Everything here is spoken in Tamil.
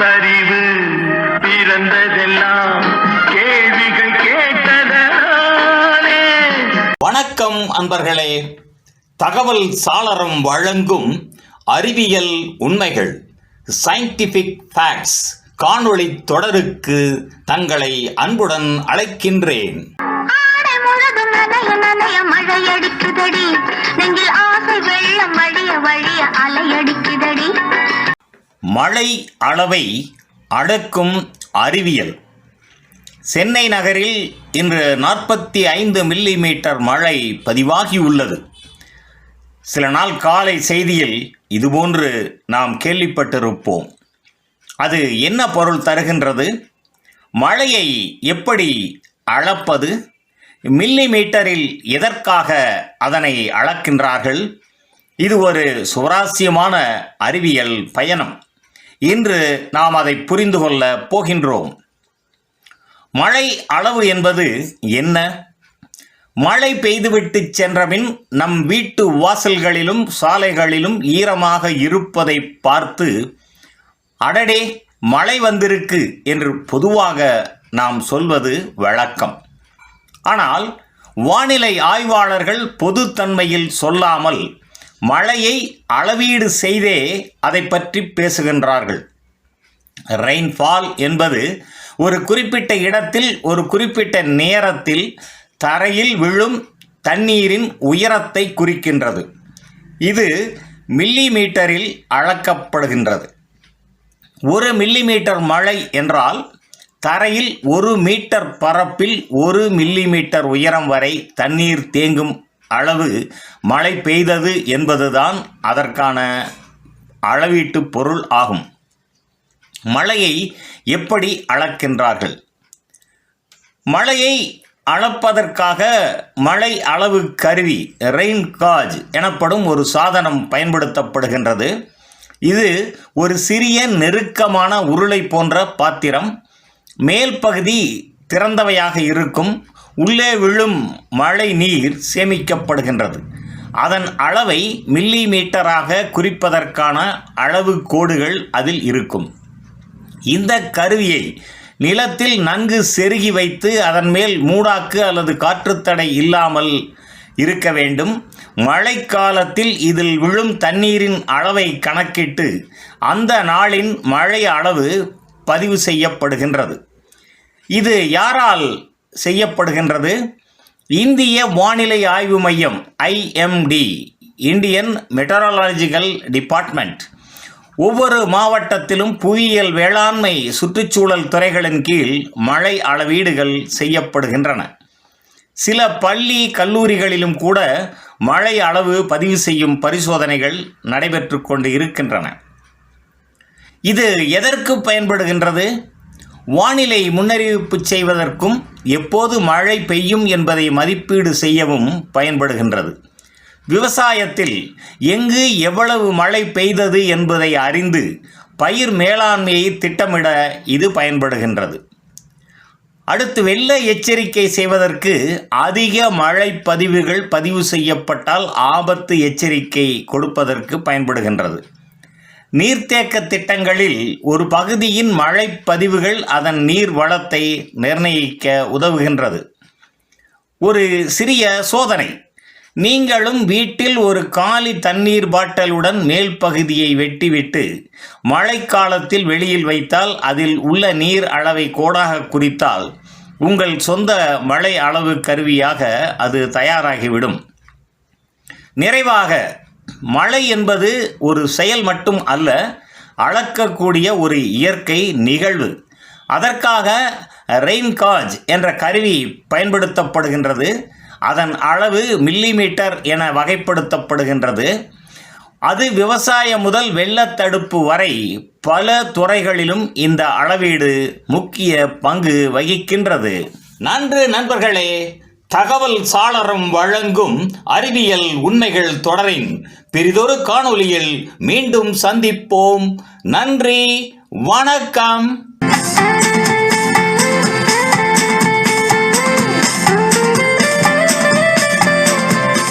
பகுத்தறிவு பிறந்ததெல்லாம் கேள்விகள் கேட்டதாலே. வணக்கம் அன்பர்களே, தகவல் சாளரம் வழங்கும் அறிவியல் உண்மைகள் சயின்டிபிக் ஃபேக்ட்ஸ் காணொளி தொடருக்கு தங்களை அன்புடன் அழைக்கின்றேன். மழை அளவை அடக்கும் அறிவியல். சென்னை நகரில் இன்று 45 மில்லிமீட்டர் மழை பதிவாகியுள்ளது. சில நாள் காலை செய்தியில் இதுபோன்று நாம் கேள்விப்பட்டிருப்போம். அது என்ன பொருள் தருகின்றது? மழையை எப்படி அளப்பது? மில்லிமீட்டரில் எதற்காக அதனை அளக்கின்றார்கள்? இது ஒரு சுவாரஸ்யமான அறிவியல் பயணம். இன்று நாம் அதை புரிந்து கொள்ள போகின்றோம். மழை அளவு என்பது என்ன? மழை பெய்துவிட்டு சென்றபின் நம் வீட்டு வாசல்களிலும் சாலைகளிலும் ஈரமாக இருப்பதை பார்த்து அடடே மழை வந்திருக்கு என்று பொதுவாக நாம் சொல்வது வழக்கம். ஆனால் வானிலை ஆய்வாளர்கள் பொதுத்தன்மையில் சொல்லாமல் மழையை அளவீடு செய்தே அதை பற்றி பேசுகின்றார்கள். ரெயின்ஃபால் என்பது ஒரு குறிப்பிட்ட இடத்தில் ஒரு குறிப்பிட்ட நேரத்தில் தரையில் விழும் தண்ணீரின் உயரத்தை குறிக்கின்றது. இது மில்லிமீட்டரில் அளக்கப்படுகின்றது. 1 மில்லிமீட்டர் மழை என்றால் தரையில் 1 மீட்டர் பரப்பில் 1 மில்லிமீட்டர் உயரம் வரை தண்ணீர் தேங்கும் அளவு மழை பெய்தது என்பதுதான் அதற்கான அளவீட்டு பொருள் ஆகும். மழையை எப்படி அளக்கின்றார்கள்? மழையை அளப்பதற்காக மழை அளவு கருவி ரெயின் காஜ் எனப்படும் ஒரு சாதனம் பயன்படுத்தப்படுகின்றது. இது ஒரு சிறிய நெருக்கமான உருளை போன்ற பாத்திரம். மேல் பகுதி திறந்தவையாக இருக்கும். உள்ளே விழும் மழை நீர் சேமிக்கப்படுகின்றது. அதன் அளவை மில்லிமீட்டராக குறிப்பதற்கான அளவு கோடுகள் அதில் இருக்கும். இந்த கருவியை நிலத்தில் நன்கு செருகி வைத்து அதன் மேல் மூடாக்கு அல்லது காற்றுத்தடை இல்லாமல் இருக்க வேண்டும். மழைக்காலத்தில் இதில் விழும் தண்ணீரின் அளவை கணக்கிட்டு அந்த நாளின் மழை அளவு பதிவு செய்யப்படுகின்றது. இது யாரால் செய்யப்படுகின்றது? இந்திய வானிலை ஆய்வு மையம் IMD, இந்தியன் மெட்டரலாஜிக்கல் டிபார்ட்மெண்ட். ஒவ்வொரு மாவட்டத்திலும் புவியியல், வேளாண்மை, சுற்றுச்சூழல் துறைகளின் கீழ் மழை அளவீடுகள் செய்யப்படுகின்றன. சில பள்ளி கல்லூரிகளிலும் கூட மழை அளவு பதிவு செய்யும் பரிசோதனைகள் நடைபெற்று கொண்டு இருக்கின்றன. இது எதற்கு பயன்படுகின்றது? வானிலை முன்னறிவிப்பு செய்வதற்கும் எப்போது மழை பெய்யும் என்பதை மதிப்பீடு செய்யவும் பயன்படுகின்றது. விவசாயத்தில் எங்கு எவ்வளவு மழை பெய்தது என்பதை அறிந்து பயிர் மேலாண்மையை திட்டமிட இது பயன்படுகின்றது. அடுத்து, வெள்ள எச்சரிக்கை செய்வதற்கு அதிக மழை பதிவுகள் பதிவு செய்யப்பட்டால் ஆபத்து எச்சரிக்கை கொடுப்பதற்கு பயன்படுகின்றது. நீர்த்தேக்க திட்டங்களில் ஒரு பகுதியின் மழை பதிவுகள் அதன் நீர் வளத்தை நிர்ணயிக்க உதவுகின்றது. ஒரு சிறிய சோதனை. நீங்களும் வீட்டில் ஒரு காலி தண்ணீர் பாட்டிலுடன் மேல் பகுதியை வெட்டிவிட்டு மழைக்காலத்தில் வெளியில் வைத்தால் அதில் உள்ள நீர் அளவை கோடாக குறித்தால் உங்கள் சொந்த மழை அளவு கருவியாக அது தயாராகிவிடும். நிறைவாக, மழை என்பது ஒரு செயல் மட்டும் அல்ல, அளக்கக்கூடிய ஒரு இயற்கை நிகழ்வு. அதற்காக ரெயின் காஜ் என்ற கருவி பயன்படுத்தப்படுகின்றது. அதன் அளவு மில்லிமீட்டர் என வகைப்படுத்தப்படுகின்றது. அது விவசாயம் முதல் வெள்ளத்தடுப்பு வரை பல துறைகளிலும் இந்த அளவீடு முக்கிய பங்கு வகிக்கின்றது. நன்று நண்பர்களே, தகவல் சாளரம் வழங்கும் அறிவியல் உண்மைகள் தொடரின் பெரிதொரு காணொளியில் மீண்டும் சந்திப்போம். நன்றி, வணக்கம்.